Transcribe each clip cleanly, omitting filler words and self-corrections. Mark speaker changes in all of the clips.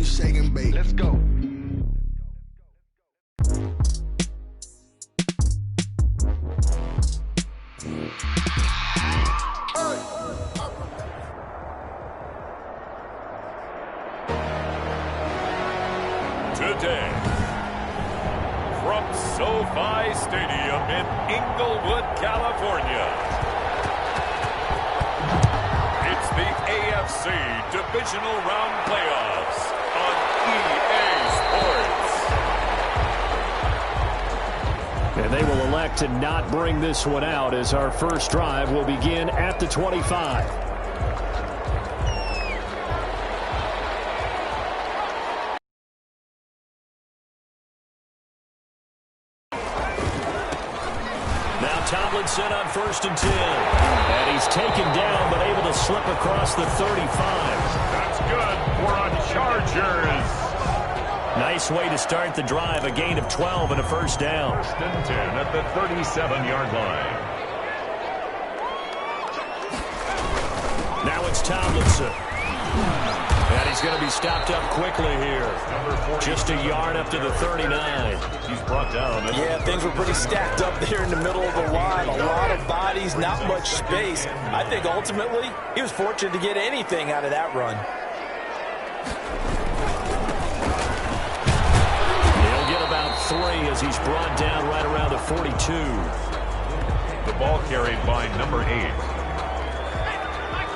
Speaker 1: shake and bake. Let's go.
Speaker 2: Today, from SoFi Stadium in Inglewood, California, it's the AFC Divisional Round Playoffs on EA Sports.
Speaker 3: And they will elect to not bring this one out as our first drive will begin at the 25. Tomlinson on 1st and 10. And he's taken down, but able to slip across the 35.
Speaker 2: That's good for a Chargers.
Speaker 3: Nice way to start the drive. A gain of 12 and a first down.
Speaker 2: 1st and 10 at the 37-yard line.
Speaker 3: Now it's Tomlinson. And he's going to be stopped up quickly here. Just a yard up to the 39.
Speaker 2: He's brought down.
Speaker 4: Yeah, things were pretty stacked up there in the middle of the line. A lot of bodies, not much space. I think ultimately he was fortunate to get anything out of that run.
Speaker 3: He'll get about 3 as he's brought down right around the 42.
Speaker 2: The ball carried by number 8.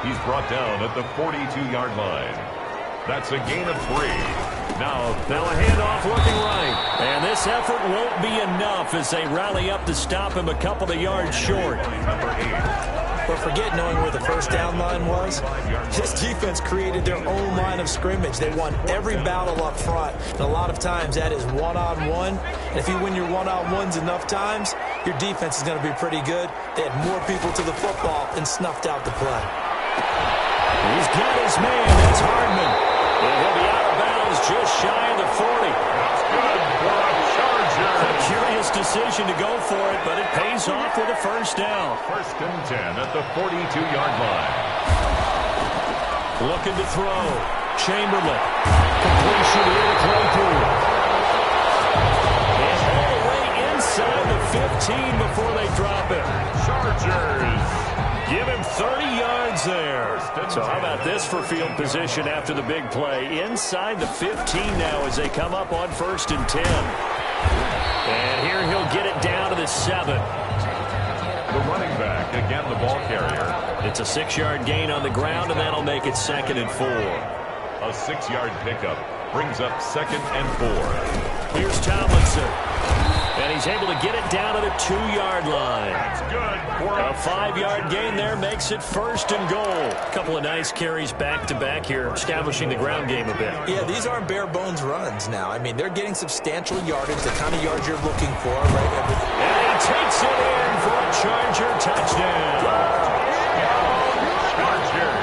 Speaker 2: He's brought down at the 42-yard line. That's a gain of 3. Now
Speaker 3: a handoff looking right. And this effort won't be enough as they rally up to stop him a couple of yards short.
Speaker 2: Number 8.
Speaker 4: But forget knowing where the first down line was. This defense created their own line of scrimmage. They won every battle up front. And a lot of times that is one-on-one. And if you win your one-on-ones enough times, your defense is going to be pretty good. They had more people to the football and snuffed out the play.
Speaker 3: He's got his man. That's Hardman. And he'll be out of bounds just shy of the 40.
Speaker 2: That's good for a Charger.
Speaker 3: A curious decision to go for it, but it pays off with a first down.
Speaker 2: 1st and 10 at the 42-yard line.
Speaker 3: Looking to throw. Chamberlain. Completion here to Claypool. And all the way inside the 15 before they drop it.
Speaker 2: Chargers.
Speaker 3: Give him 30 yards there. So how about this for field position after the big play? Inside the 15 now as they come up on 1st and 10. And here he'll get it down to the 7.
Speaker 2: The running back, again the ball carrier.
Speaker 3: It's a 6-yard gain on the ground, and that'll make it 2nd and 4.
Speaker 2: A 6-yard pickup brings up 2nd and 4.
Speaker 3: Here's Tomlinson. And he's able to get it down to the 2-yard line.
Speaker 2: That's good.
Speaker 3: A 5-yard gain there makes it 1st and goal. A couple of nice carries back-to-back here, establishing the ground game a bit.
Speaker 4: Yeah, these aren't bare-bones runs now. I mean, they're getting substantial yardage, the kind of yards you're looking for. Right?
Speaker 3: And he takes it in for a Charger touchdown.
Speaker 2: Charger.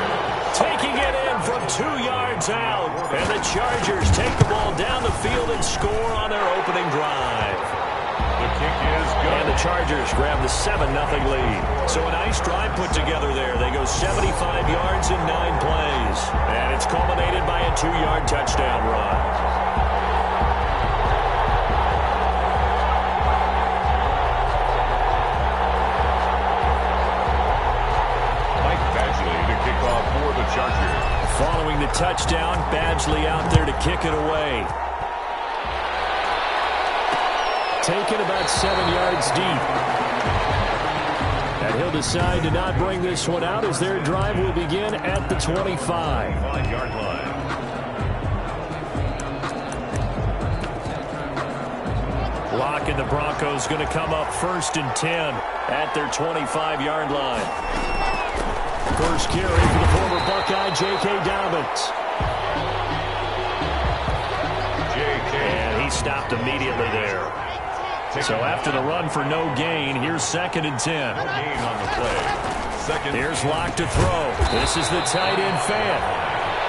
Speaker 3: Taking it in from 2 yards out. And the Chargers take the ball down the field and score on their opening drive.
Speaker 2: The kick is good.
Speaker 3: And the Chargers grab the 7-0 lead. So a nice drive put together there. They go 75 yards in 9 plays. And it's culminated by a 2-yard touchdown run.
Speaker 2: Mike Badgley to kick off for the Chargers.
Speaker 3: Following the touchdown, Badgley out there to kick it away. Taken about 7 yards deep. And he'll decide to not bring this one out as their drive will begin at the 25.
Speaker 2: 5-yard line.
Speaker 3: Locke and the Broncos going to come up 1st and 10 at their 25-yard line. First carry for the former Buckeye, J.K. Dobbins. And he stopped immediately there. So after the run for no gain, here's 2nd and 10.
Speaker 2: No gain on the play.
Speaker 3: Here's Locke to throw. This is the tight end fan.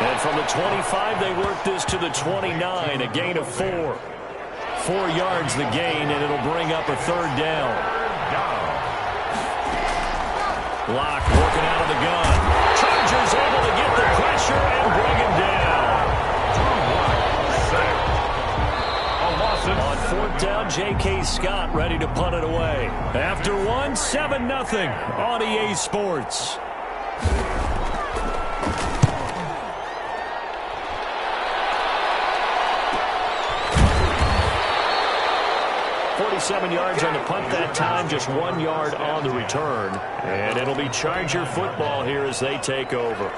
Speaker 3: And from the 25, they work this to the 29, a gain of 4. 4 yards the gain, and it'll bring up a 3rd down. Locke working out of the gun. Chargers able to get the pressure and bring him down. J.K. Scott ready to punt it away. After one, 7-0 on EA Sports. 47 yards on the punt that time, just 1 yard on the return. And it'll be Charger football here as they take over.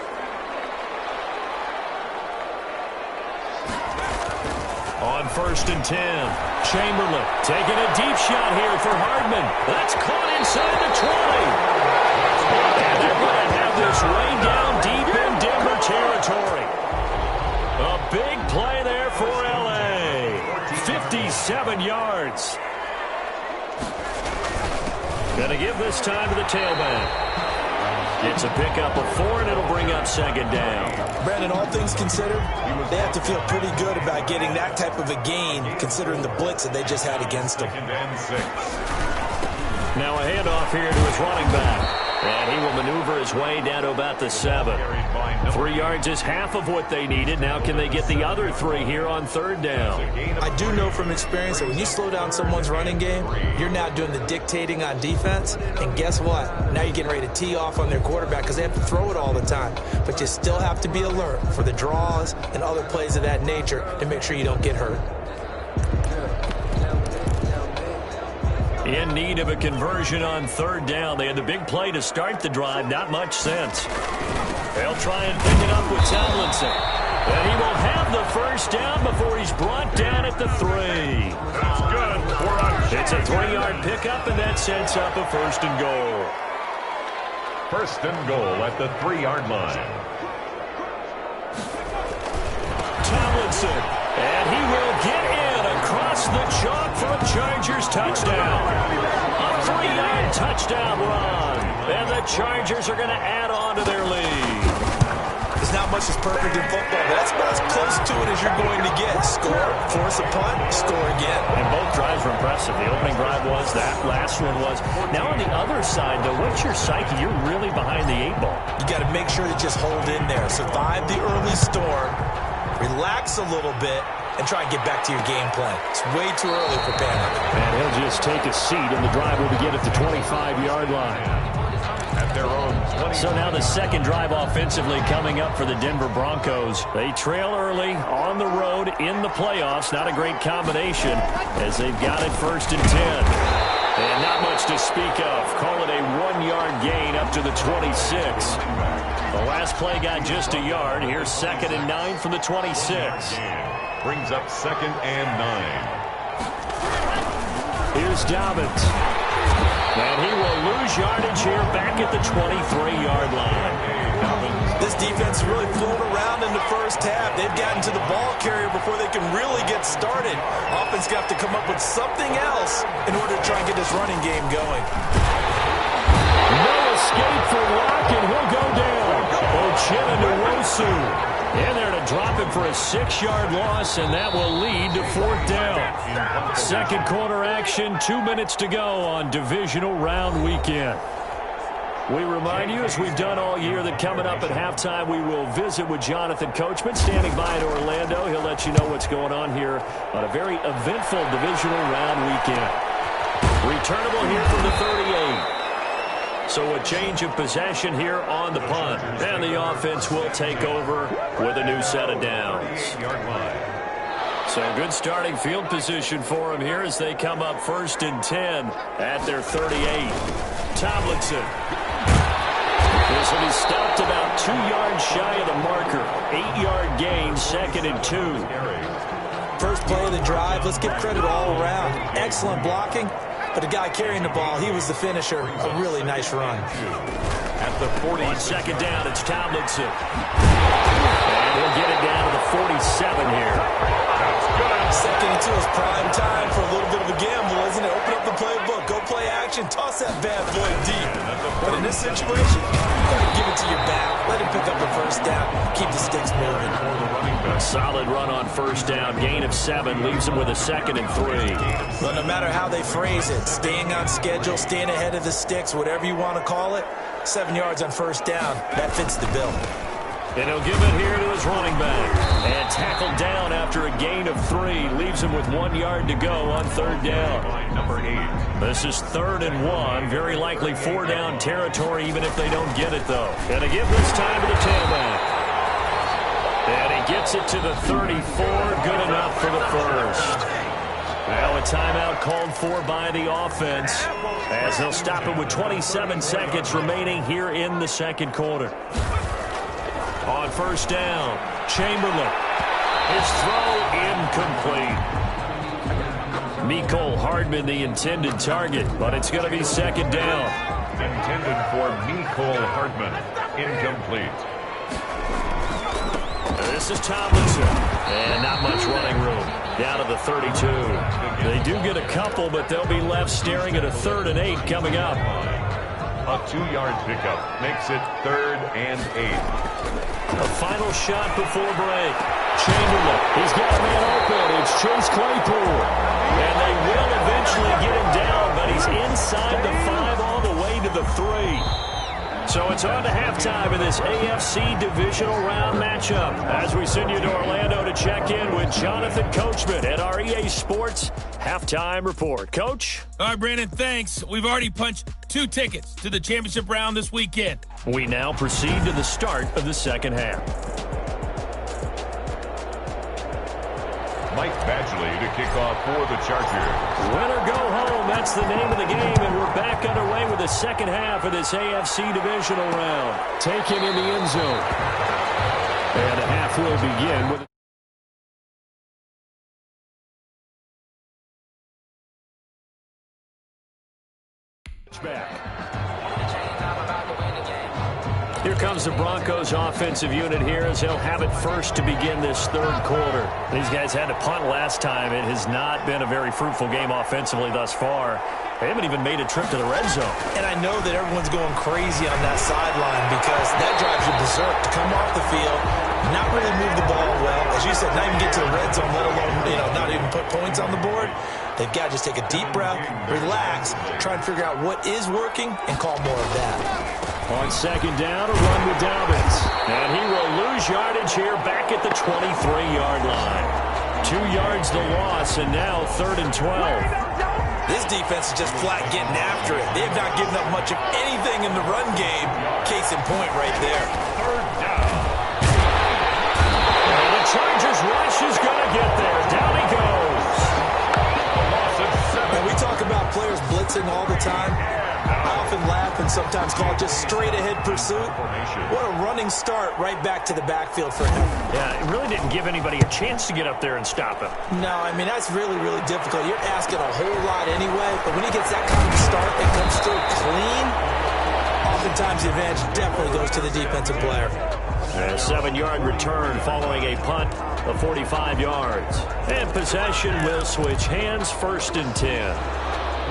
Speaker 3: On 1st and 10, Chamberlain taking a deep shot here for Hardman. That's caught inside the 20. And they're going to have this way down deep in Denver territory. A big play there for L.A. 57 yards. Going to give this time to the tailback. It's a pickup of 4, and it'll bring up 2nd down.
Speaker 4: Brandon, all things considered, they have to feel pretty good about getting that type of a gain, considering the blitz that they just had against them.
Speaker 3: Now a handoff here to his running back. And he will maneuver his way down to about the 7. 3 yards is half of what they needed. Now can they get the other 3 here on 3rd down?
Speaker 4: I do know from experience that when you slow down someone's running game, you're now doing the dictating on defense. And guess what? Now you're getting ready to tee off on their quarterback because they have to throw it all the time. But you still have to be alert for the draws and other plays of that nature to make sure you don't get hurt.
Speaker 3: In need of a conversion on 3rd down. They had the big play to start the drive. Not much sense. They'll try and pick it up with Tomlinson. And he will have the 1st down before he's brought down at the 3.
Speaker 2: That's good.
Speaker 3: It's a 3-yard pickup, and that sets up a 1st and goal.
Speaker 2: 1st and goal at the 3-yard line.
Speaker 3: Tomlinson. And he will get in across the chalk for a Chargers touchdown. A 3-yard touchdown run. And the Chargers are going to add on to their lead.
Speaker 4: There's not much that's perfect in football, but that's about as close to it as you're going to get. Score, force a punt, score again.
Speaker 3: And both drives were impressive. The opening drive was, that last one was. Now on the other side, though, what's your psyche? You're really behind the 8 ball.
Speaker 4: You got to make sure to just hold in there. Survive the early storm. Relax a little bit and try and get back to your game plan. It's way too early for panic.
Speaker 3: And he'll just take a seat, and the drive will begin at the 25-yard line.
Speaker 2: At their own 20.
Speaker 3: So now the 2nd drive offensively coming up for the Denver Broncos. They trail early on the road in the playoffs. Not a great combination as they've got it 1st and 10. And not much to speak of. Call it a 1-yard gain up to the 26. The last play got just a yard. Here's 2nd and 9 from the 26.
Speaker 2: Brings up 2nd and 9.
Speaker 3: Here's Dobbins. And he will lose yardage here back at the 23-yard line.
Speaker 4: This defense really flown around in the 1st half. They've gotten to the ball carrier before they can really get started. Offense got to come up with something else in order to try and get this running game going.
Speaker 3: No escape for Locke, and he'll go down. Ochena Nwosu in there to drop him for a 6-yard loss, and that will lead to 4th down. 2nd quarter action, 2 minutes to go on divisional round weekend. We remind you, as we've done all year, that coming up at halftime, we will visit with Jonathan Coachman, standing by in Orlando. He'll let you know what's going on here on a very eventful divisional round weekend. Returnable here from the 38. So a change of possession here on the punt. And the offense will take over with a new set of downs. So good starting field position for them here as they come up 1st and 10 at their 38. Tomlinson. This one is stopped about 2 yards shy of the marker. 8-yard gain, 2nd and 2.
Speaker 4: First play of the drive, let's give credit all around. Excellent blocking. But the guy carrying the ball, he was the finisher. A really nice run.
Speaker 3: At the 40, 2nd down, it's Tomlinson. And he'll get it down to the 47 here.
Speaker 4: 2nd and 2 is prime time for a little bit of a gamble, isn't it? Open up the playbook, go play action, toss that bad boy deep. But in this situation, give it to your back. Let him pick up the 1st down. Keep the sticks moving.
Speaker 3: Solid run on 1st down. Gain of 7 leaves him with a 2nd and 3.
Speaker 4: Well, no matter how they phrase it, staying on schedule, staying ahead of the sticks, whatever you want to call it, 7 yards on 1st down, that fits the bill.
Speaker 3: And he'll give it here to his running back. And tackled down after a gain of 3. Leaves him with 1 yard to go on third down.
Speaker 2: Number 8.
Speaker 3: This is 3rd and 1. Very likely 4-down territory, even if they don't get it, though. And to give this time to the tailback. And he gets it to the 34. Good enough for the first. Now a timeout called for by the offense as they'll stop it with 27 seconds remaining here in the second quarter. On first down, Chamberlain. His throw incomplete. Mecole Hardman the intended target, but it's going to be second down.
Speaker 2: Intended for Mecole Hardman. Incomplete.
Speaker 3: This is Tomlinson. And not much running room. Down to the 32. They do get a couple, but they'll be left staring at a 3rd and 8 coming up.
Speaker 2: A 2-yard pickup makes it 3rd and 8.
Speaker 3: A final shot before break. Chamberlain, he's got a man open. It's Chase Claypool. And they will eventually get him down, but he's inside the 5 all the way to the 3. So it's on to halftime in this AFC divisional round matchup as we send you to Orlando to check in with Jonathan Coachman at our EA Sports Halftime Report. Coach?
Speaker 1: All right, Brandon, thanks. We've already punched 2 tickets to the championship round this weekend.
Speaker 3: We now proceed to the start of the second half.
Speaker 2: Mike Badgley to kick off for the Chargers.
Speaker 3: Win or go home, that's the name of the game, and we're back underway with the second half of this AFC divisional round. Taken in the end zone. And the half will begin with back. Here comes the Broncos offensive unit here as they'll have it first to begin this third quarter. These guys had to punt last time. It has not been a very fruitful game offensively thus far. They haven't even made a trip to the red zone.
Speaker 4: And I know that everyone's going crazy on that sideline because that drives you berserk to come off the field, not really move the ball well. As you said, not even get to the red zone, let alone, not even put points on the board. They've got to just take a deep breath, relax, try and figure out what is working, and call more of that.
Speaker 3: On second down, a run with Dobbins. And he will lose yardage here back at the 23-yard line. 2 yards the loss, and now 3rd and 12.
Speaker 4: This defense is just flat getting after it. They have not given up much of anything in the run game. Case in point right there.
Speaker 2: 3rd down.
Speaker 3: And the Chargers rush is going to get there. Down he goes.
Speaker 2: A loss of 7.
Speaker 4: And we talk about players blitzing all the time. I often laugh and sometimes call it just straight-ahead pursuit. What a running start right back to the backfield for him.
Speaker 3: Yeah, it really didn't give anybody a chance to get up there and stop him.
Speaker 4: No, I mean, that's really, really difficult. You're asking a whole lot anyway, but when he gets that kind of start that comes through clean, oftentimes the advantage definitely goes to the defensive player.
Speaker 3: A 7-yard return following a punt of 45 yards. And possession will switch hands, 1st and 10.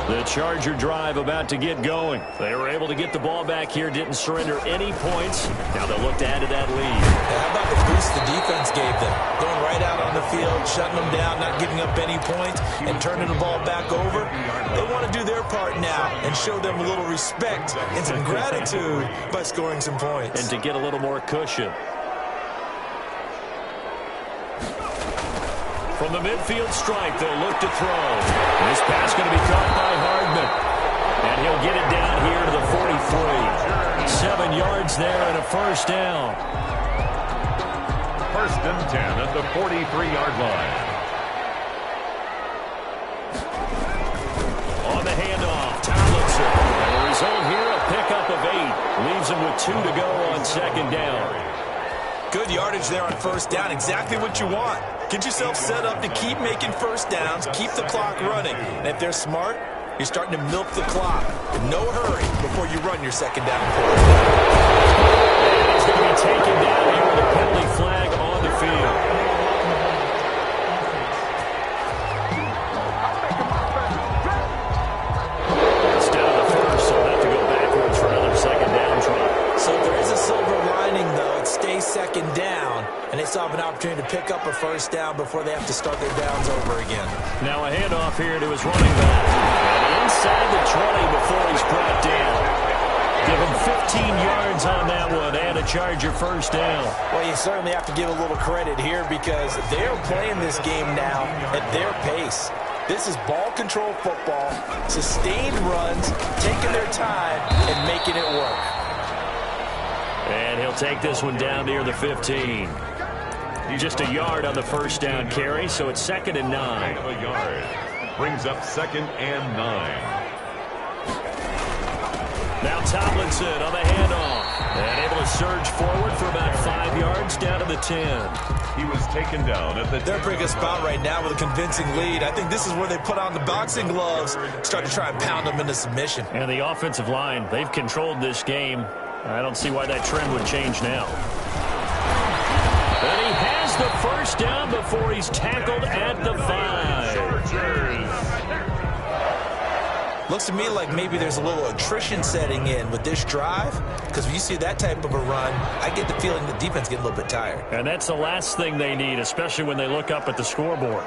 Speaker 3: The Charger drive about to get going. They were able to get the ball back here, didn't surrender any points. Now they'll look to add to that lead.
Speaker 4: How about the boost the defense gave them? Going right out on the field, shutting them down, not giving up any points, and turning the ball back over. They want to do their part now and show them a little respect and some gratitude by scoring some points.
Speaker 3: And to get a little more cushion. From the midfield stripe, they'll look to throw. This pass going to be caught by Hardman. And he'll get it down here to the 43. 7 yards there and a 1st down.
Speaker 2: 1st and 10 at the 43-yard line.
Speaker 3: On the handoff, Tomlinson. And the result here, a pickup of 8. Leaves him with 2 to go on second down.
Speaker 4: Good yardage there on 1st down. Exactly what you want. Get yourself set up to keep making 1st downs, keep the clock running. And if they're smart, you're starting to milk the clock. No hurry before you run your 2nd down play.
Speaker 3: And he's going to be taken down here with a penalty flag on the field. Instead of the 1st, so they'll have to go backwards for another 2nd down try.
Speaker 4: So if there is a silver lining, though, it stays 2nd down. And they still have an opportunity to pick up a 1st down before they have to start their downs over again.
Speaker 3: Now a handoff here to his running back. And inside the 20 before he's brought down. Give him 15 yards on that one and a Charger first down.
Speaker 4: Well, you certainly have to give a little credit here because they're playing this game now at their pace. This is ball control football, sustained runs, taking their time and making it work.
Speaker 3: And he'll take this one down near the 15. Just a yard on the first down carry, so it's 2nd and 9.
Speaker 2: A yard. Brings up 2nd and 9.
Speaker 3: Now Tomlinson on the handoff. And able to surge forward for about 5 yards down to the 10.
Speaker 2: He was taken down at the...
Speaker 4: They're in a pretty good spot right now with a convincing lead. I think this is where they put on the boxing gloves, start to try and pound them into submission.
Speaker 3: And the offensive line, they've controlled this game. I don't see why that trend would change now. And he has the first down before he's tackled at the 5.
Speaker 4: Looks to me like maybe there's a little attrition setting in with this drive, because when you see that type of a run, I get the feeling the defense getting a little bit tired.
Speaker 3: And that's the last thing they need, especially when they look up at the scoreboard.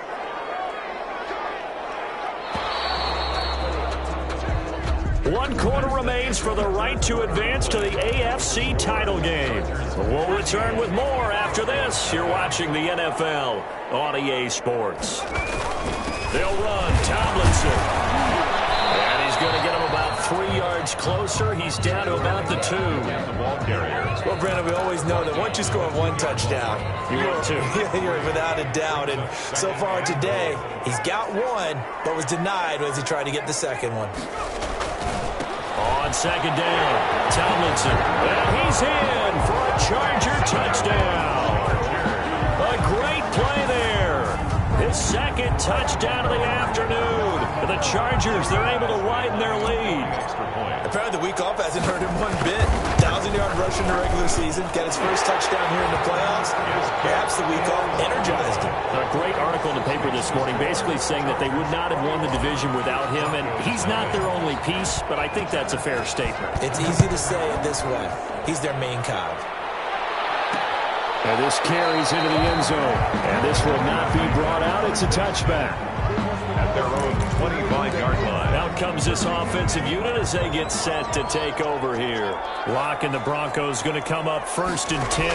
Speaker 3: One quarter remains for the right to advance to the AFC title game. We'll return with more after this. You're watching the NFL on EA Sports. They'll run. Tomlinson. And he's going to get him about 3 yards closer. He's down to about the 2.
Speaker 2: The ball carrier.
Speaker 4: Well, Brandon, we always know that once you score one touchdown, you're without a doubt. And so far today, he's got one, but was denied as he tried to get the second one.
Speaker 3: On 2nd down, Tomlinson. And he's in for a Charger touchdown. A great play there. His 2nd touchdown of the afternoon. And the Chargers, they're able to widen their lead.
Speaker 4: Apparently the week off hasn't hurt him one bit. 1,000-yard rush in the regular season. Got his first touchdown here in the playoffs. Perhaps the week off energized him.
Speaker 3: A great article in the paper this morning basically saying that they would not have won the division without him. And he's not their only piece, but I think that's a fair statement.
Speaker 4: It's easy to say it this way. He's their main cog.
Speaker 3: And this carries into the end zone. And this will not be brought out. It's a touchback.
Speaker 2: At their own 25-yard line.
Speaker 3: Out comes this offensive unit as they get set to take over here. Locke and the Broncos going to come up 1st and 10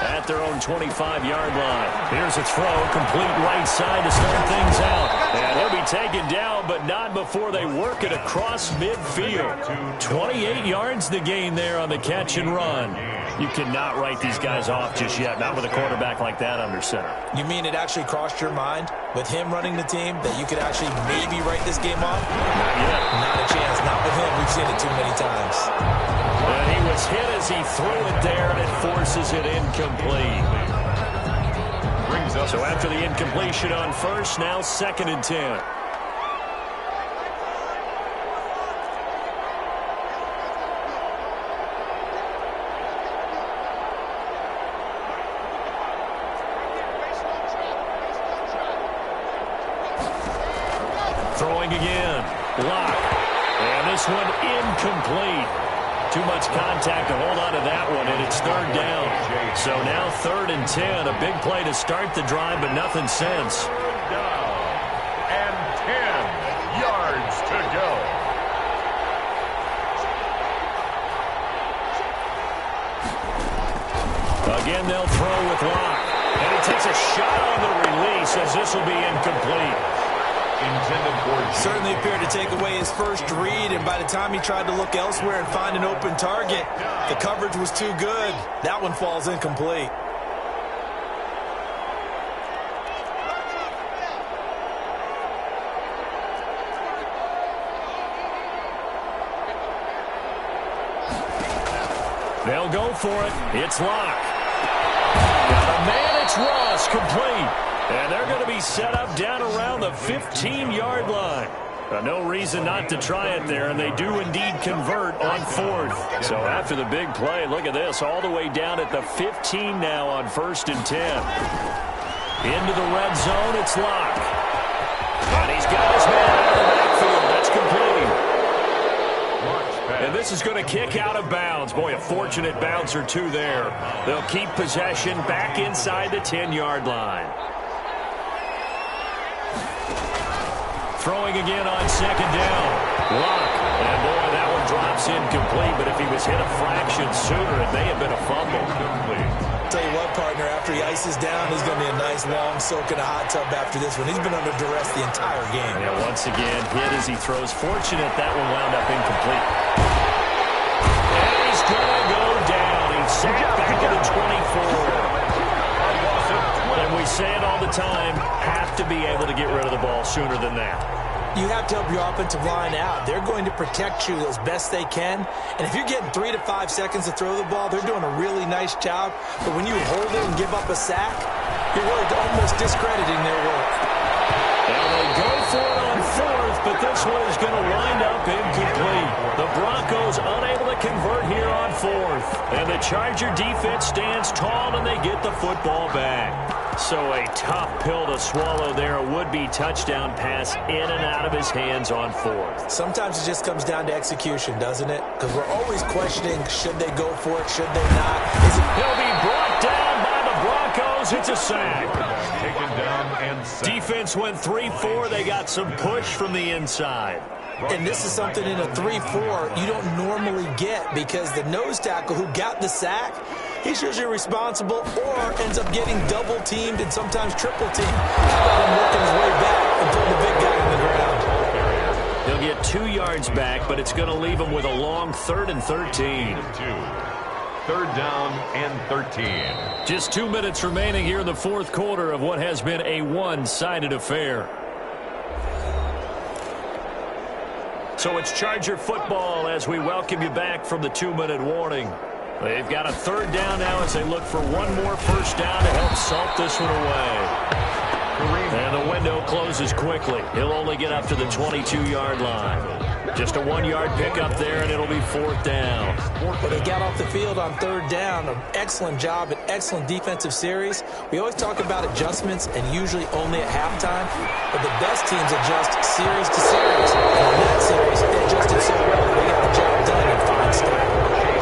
Speaker 3: at their own 25-yard line. Here's a throw, complete right side to start things out. And he'll be taken down, but not before they work it across midfield. 28 yards the gain there on the catch and run. You cannot write these guys off just yet, not with a quarterback like that under center.
Speaker 4: You mean it actually crossed your mind with him running the team that you could actually maybe write this game off?
Speaker 3: Not yet.
Speaker 4: Not a chance. Not with him. We've seen it too many times.
Speaker 3: And he was hit as he threw it there, and it forces it incomplete. So after the incompletion on first, now 2nd and 10. Throwing again. Locke. And this one incomplete. Too much contact to hold on to that one, and it's 3rd down. So now 3rd and 10. A big play to start the drive, but nothing since.
Speaker 2: Down. And 10 yards to go.
Speaker 3: Again, they'll throw with Locke. And he takes a shot on the release as this will be incomplete.
Speaker 4: Certainly appeared to take away his first read, and by the time he tried to look elsewhere and find an open target, the coverage was too good. That one falls incomplete.
Speaker 3: They'll go for it. It's Locke. Got a man, it's Ross, complete. And they're going to be set up down around the 15-yard line. No reason not to try it there, and they do indeed convert on 4th. So after the big play, look at this, all the way down at the 15 now on 1st and 10. Into the red zone, it's Locke. And he's got his man out of the backfield. That's complete. And this is going to kick out of bounds. Boy, a fortunate bounce or two there. They'll keep possession back inside the 10-yard line. Throwing again on 2nd down. Locke. And boy, that one drops That's incomplete, but if he was hit a fraction sooner, it may have been a fumble.
Speaker 4: Tell you what, partner, after he ices down, he's going to be a nice long soak in a hot tub after this one. He's been under duress the entire game.
Speaker 3: Yeah, once again, hit as he throws. Fortunate that one wound up incomplete. And he's going to go down. He's sacked back to the 24. And we say it all the time, have to be able to get rid of the ball sooner than that.
Speaker 4: You have to help your offensive line out. They're going to protect you as best they can. And if you're getting 3 to 5 seconds to throw the ball, they're doing a really nice job. But when you hold it and give up a sack, you're really almost discrediting their work.
Speaker 3: And they go for it on fourth, but this one is going to wind up incomplete. The Broncos unable to convert here on fourth. And the Charger defense stands tall, and they get the football back. So a tough pill to swallow there. A would-be touchdown pass in and out of his hands on fourth.
Speaker 4: Sometimes it just comes down to execution, doesn't it? Because we're always questioning, should they go for it, should they not?
Speaker 3: He'll be brought down by the Broncos. It's a sack.
Speaker 2: Taken down and sacked.
Speaker 3: Defense went 3-4. They got some push from the inside.
Speaker 4: And this is something in a 3-4 you don't normally get, because the nose tackle who got the sack, he's usually responsible or ends up getting double-teamed and sometimes triple-teamed. How about him working his way back and putting the big guy on the ground?
Speaker 3: He'll get 2 yards back, but it's going to leave him with a long 3rd and 13.
Speaker 2: 3rd down and 13.
Speaker 3: Just 2 minutes remaining here in the fourth quarter of what has been a one-sided affair. So it's Charger football as we welcome you back from the 2-minute warning. They've got a 3rd down now as they look for one more first down to help salt this one away. And the window closes quickly. He'll only get up to the 22-yard line. Just a 1-yard pickup there, and it'll be 4th down.
Speaker 4: But they got off the field on 3rd down. An excellent job, an excellent defensive series. We always talk about adjustments, and usually only at halftime. But the best teams adjust series to series. And in that series, they adjusted so well, they got the job done in fine style.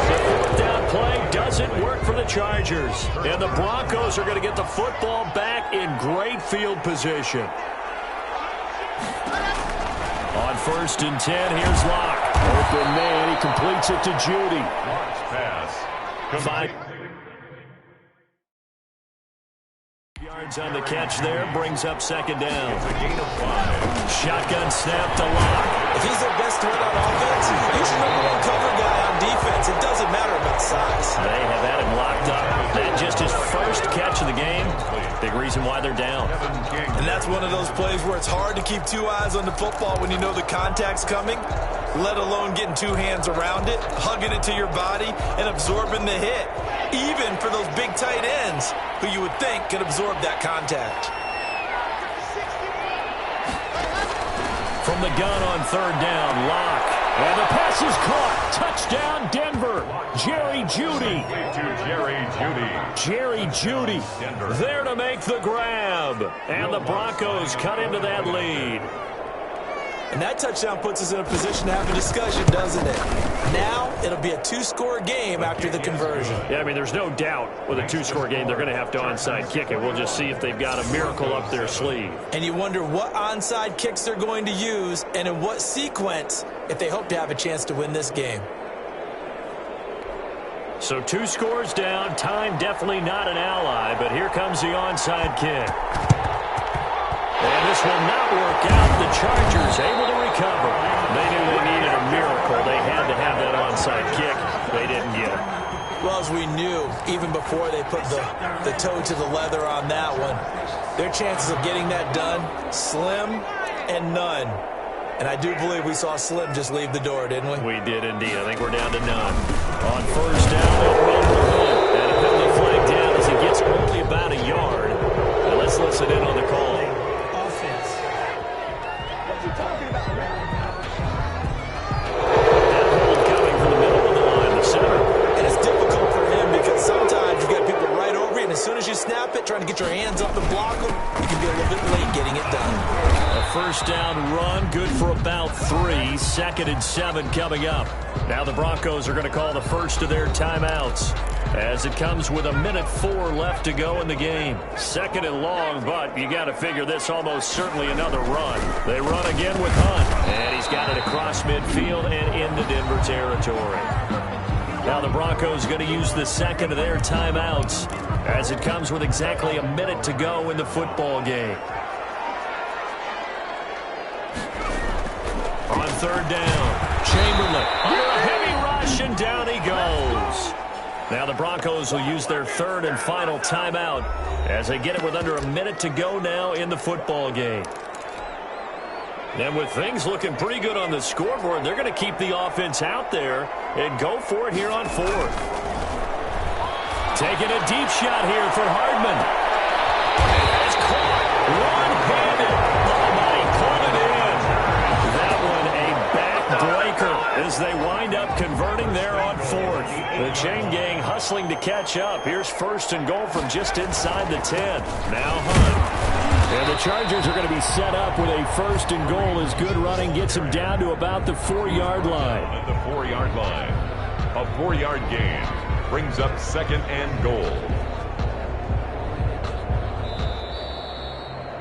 Speaker 3: 4th down play doesn't work for the Chargers. And the Broncos are going to get the football back in great field position. On 1st and 10, here's Locke. Open man, he completes it to Judy.
Speaker 2: Locke's pass.
Speaker 3: 5 yards on the catch there, brings up 2nd down.
Speaker 2: It's a gain of 5.
Speaker 3: Shotgun snap to Locke.
Speaker 4: If he's their best threat on offense, he's the #1 cover guy on defense. It doesn't matter about size.
Speaker 3: They have had him locked up. That just his first catch of the game. Big reason why they're down.
Speaker 4: And that's one of those plays where it's hard to keep 2 eyes on the football when you know the contact's coming, let alone getting 2 hands around it, hugging it to your body, and absorbing the hit. Even for those big tight ends who you would think could absorb that contact.
Speaker 3: From the gun on 3rd down, Locke. And the pass is caught. Touchdown, Denver. Jerry Jeudy. Jerry Jeudy there to make the grab. And the Broncos cut into that lead.
Speaker 4: And that touchdown puts us in a position to have a discussion, doesn't it? Now it'll be a 2-score game after the conversion.
Speaker 3: Yeah, I mean, there's no doubt with a 2-score game they're going to have to onside kick it. We'll just see if they've got a miracle up their sleeve.
Speaker 4: And you wonder what onside kicks they're going to use and in what sequence if they hope to have a chance to win this game.
Speaker 3: So 2 scores down. Time definitely not an ally, but here comes the onside kick. And this will not work out. The Chargers able to recover. They knew they needed a miracle. They had to have that onside kick. They didn't get it.
Speaker 4: Well, as we knew, even before they put the toe to the leather on that one, their chances of getting that done, slim and none. And I do believe we saw Slim just leave the door, didn't we?
Speaker 3: We did indeed. I think we're down to none. On 1st down, they'll run for Hunt. And a penalty flag down as he gets only about a yard. Now let's listen in on the call.
Speaker 4: Sometimes you get people right over you, and as soon as you snap it, trying to get your hands enough to block them, you can be a little bit late getting it done.
Speaker 3: A first down run, good for about 3. 2nd and 7 coming up. Now the Broncos are going to call the first of their timeouts as it comes with 1:04 left to go in the game. 2nd and long, but you got to figure this almost certainly another run. They run again with Hunt, and he's got it across midfield and into Denver territory. Now the Broncos going to use the second of their timeouts as it comes with exactly 1 minute to go in the football game. On 3rd down, Chamberlain under a heavy rush, and down he goes. Now the Broncos will use their 3rd and final timeout as they get it with under 1 minute to go now in the football game. And with things looking pretty good on the scoreboard, they're going to keep the offense out there and go for it here on 4th. Taking a deep shot here for Hardman. And it's caught one-handed. Oh, my, put it in. That one a backbreaker as they wind up converting there on 4th. The chain gang hustling to catch up. Here's 1st and goal from just inside the 10. Now Hunt. And the Chargers are going to be set up with a 1st and goal as good running gets them down to about the 4-yard line.
Speaker 2: At the 4-yard line, a 4-yard gain brings up 2nd and goal.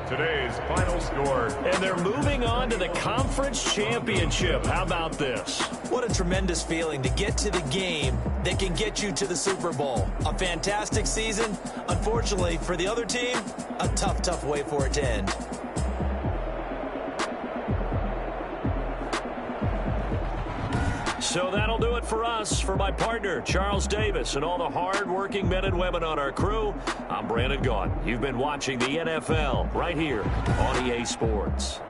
Speaker 2: Today's final score.
Speaker 3: And they're moving on to the conference championship. How about this?
Speaker 4: What a tremendous feeling to get to the game that can get you to the Super Bowl. A fantastic season. Unfortunately, for the other team, a tough, tough way for it to end.
Speaker 3: So that'll do it for us. For my partner, Charles Davis, and all the hard-working men and women on our crew, I'm Brandon Gaudin. You've been watching the NFL right here on EA Sports.